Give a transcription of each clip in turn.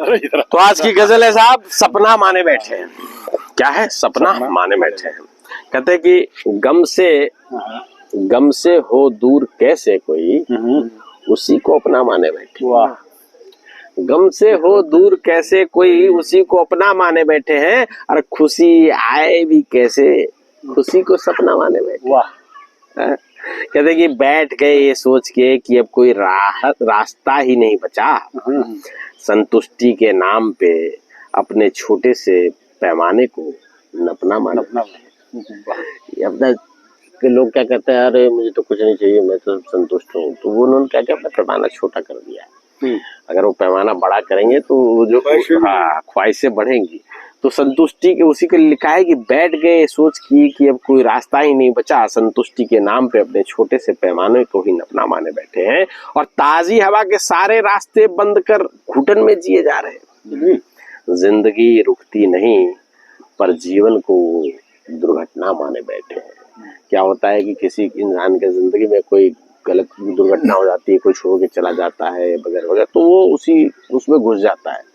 तो आज की गजल है साहब, सपना माने बैठे हैं। क्या है? सपना माने बैठे हैं। कहते हैं कि गम से हो दूर कैसे कोई, उसी को अपना माने बैठे। वाह। गम से हो दूर कैसे कोई, उसी को अपना माने बैठे हैं। और खुशी आए भी कैसे, खुशी को सपना माने बैठे। वाह। कहते कि बैठ गए ये सोच के कि अब कोई रास्ता ही नहीं बचा, संतुष्टि के नाम पे अपने छोटे से पैमाने को नपना माना। अपना के लोग क्या कहते हैं, अरे मुझे तो कुछ नहीं चाहिए, मैं तो संतुष्ट हूँ। तो वो उन्होंने क्या अपना पैमाना छोटा कर दिया है। अगर वो पैमाना बड़ा करेंगे तो जो ख्वाहिशें बढ़ेंगी। तो संतुष्टि के उसी को लिखा है कि बैठ गए सोच की कि अब कोई रास्ता ही नहीं बचा, संतुष्टि के नाम पे अपने छोटे से पैमाने को ही नपना माने बैठे हैं। और ताजी हवा के सारे रास्ते बंद कर घुटन में जिए जा रहे हैं। जिंदगी रुकती नहीं पर जीवन को दुर्घटना माने बैठे हैं। क्या होता है कि किसी इंसान के जिंदगी में कोई गलत दुर्घटना हो जाती है, कोई छोड़ के चला जाता है वगैरह वगैरह, तो वो उसमें घुस जाता है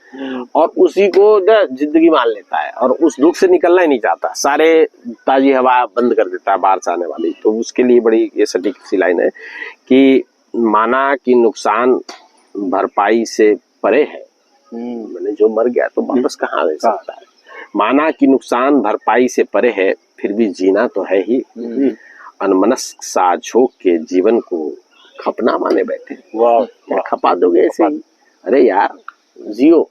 और उसी को जिंदगी मान लेता है और उस दुख से निकलना ही नहीं चाहता। सारे ताजी हवा बंद कर देता है बाहर से आने वाली। तो उसके लिए बड़ी ये सटीक सी लाइन है कि माना कि नुकसान भरपाई से परे है, मैंने जो मर गया तो वापस कहाँ ले सकता है। माना कि नुकसान भरपाई से परे है, फिर भी जीना तो है ही। अनमनस्क सा झोंक के जीवन को खपना माने बैठे। क्या खपा दोगे ऐसे ही? अरे यार जियो,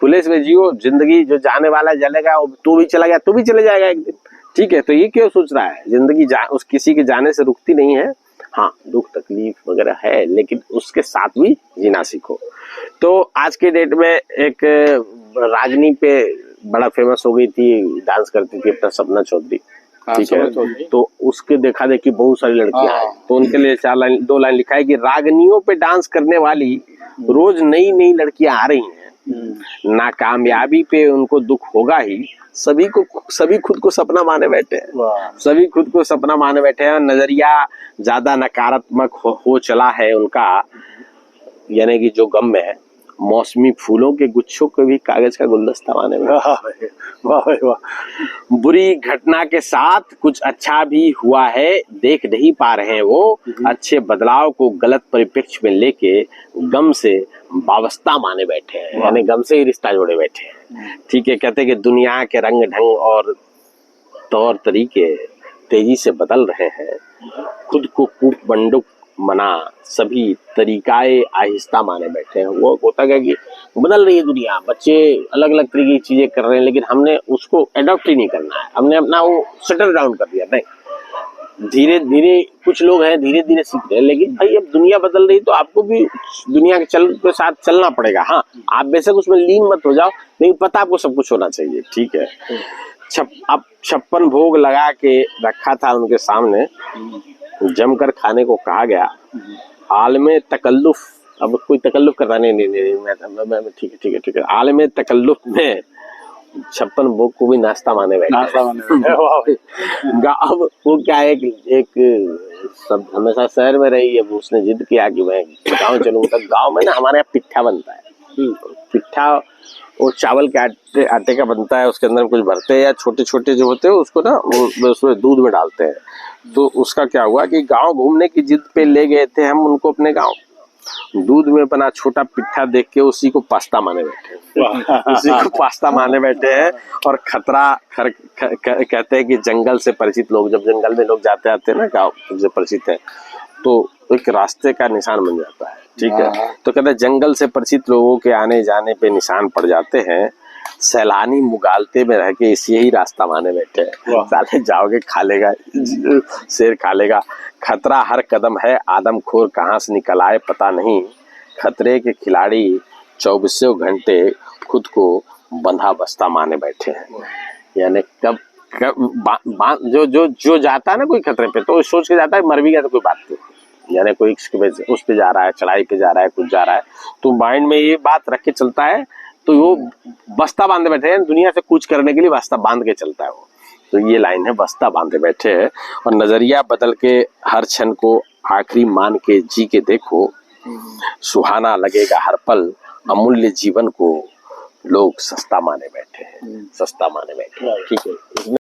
खुले में जियो। जिंदगी जो जाने वाला जलेगा, तू भी चला गया तू भी चले जाएगा एक दिन। ठीक है, तो ये क्यों सोच रहा है? जिंदगी उस किसी के जाने से रुकती नहीं है। हाँ, दुख तकलीफ वगैरह है, लेकिन उसके साथ भी जीना सीखो। तो आज के डेट में एक राजनी पे बड़ा फेमस हो गई थी, डांस करती थी अपना सपना चौधरी। ठीक है, तो उसके देखा देखी बहुत सारी लड़कियां हैं। तो उनके लिए दो लाइन लिखा है कि रागनियों पे डांस करने वाली रोज नई नई लड़कियां आ रही हैं। नाकामयाबी पे उनको दुख होगा ही, सभी खुद को सपना माने बैठे हैं। सभी खुद को सपना माने बैठे हैं। नजरिया ज्यादा नकारात्मक हो चला है उनका, यानी कि जो गम में है, मौसमी फूलों के गुच्छों को भी कागज का गुलदस्ता माने बैठे। वाह। बुरी घटना के साथ कुछ अच्छा भी हुआ है, देख नहीं पा रहे हैं वो। अच्छे बदलाव को गलत परिप्रेक्ष्य में लेके गम से वाबस्ता माने बैठे हैं, यानी गम से ही रिश्ता जोड़े बैठे हैं। ठीक है, कहते हैं कि दुनिया के रंग ढंग और तौर तरीके तेजी से बदल रहे हैं। खुद को कूप बंदूक मना सभी तरीकाए आहिस्ता माने बैठे हैं। वो होता है कि बदल रही है दुनिया, बच्चे अलग अलग तरीके की चीजें कर रहे हैं, लेकिन हमने उसको एडॉप्ट ही नहीं करना है। हमने अपना वो शटर डाउन कर दिया। नहीं, धीरे धीरे कुछ लोग हैं धीरे धीरे सीख रहे हैं, लेकिन भाई अब दुनिया बदल रही तो आपको भी दुनिया के साथ चलना पड़ेगा। हाँ, आप बेशक उसमें लीन मत हो जाओ, लेकिन पता आपको सब कुछ होना चाहिए। ठीक है, अब 56 भोग लगा के रखा था उनके सामने, जमकर खाने को कहा गया। आलमे तकल्लुफ, अब कोई तकल्लुफ करना नहीं, मैं ठीक है। आलमे तकल्लुफ में 56 भोग को भी नाश्ता माने बैठे। अब वो क्या है, एक सब हमेशा शहर में रही है, उसने जिद किया कि मैं गाँव चलूंगा। गाँव में ना हमारे यहाँ पिट्ठा बनता है। पिट्ठा वो चावल के आटे का बनता है, उसके अंदर कुछ भरते हैं या छोटे छोटे जो होते हैं उसको ना वो उसमें दूध में डालते हैं। तो उसका क्या हुआ कि गांव घूमने की जिद पे ले गए थे हम उनको अपने गांव, दूध में बना छोटा पिट्ठा देख के उसी को पास्ता माने बैठे उसी को पास्ता माने बैठे हैं। और खतरा कहते हैं कि जंगल से परिचित लोग, जब जंगल में लोग जाते आते हैं ना, गाँव से परिचित है तो एक रास्ते का निशान बन जाता है। ठीक है, तो कहते हैं जंगल से परिचित लोगों के आने जाने पे निशान पड़ जाते हैं। सैलानी मुगालते में रह के इसी ही रास्ता माने बैठे हैं। साले जाओगे खा लेगा, शेर खा लेगा। खतरा हर कदम है, आदमखोर कहाँ से निकल आए पता नहीं। खतरे के खिलाड़ी 24 घंटे खुद को बंधा बस्ता माने बैठे हैं। यानी कब जो जाता है ना कोई खतरे पे, तो सोच के जाता है मर भी गया तो कोई बात नहीं, यानी कोई उस पे जा रहा है, चढ़ाई पे जा रहा है, कुछ जा रहा है, तो माइंड में ये बात रख के चलता है। तो वो बस्ता बांधे बैठे हैं, दुनिया से कुछ करने के लिए बस्ता बांध के चलता है वो। तो ये लाइन है, बस्ता बांधे बैठे हैं। और नजरिया बदल के हर क्षण को आखिरी मान के जी के देखो, सुहाना लगेगा हर पल, अमूल्य जीवन को लोग सस्ता माने बैठे हैं, सस्ता माने बैठे हैं। ठीक है।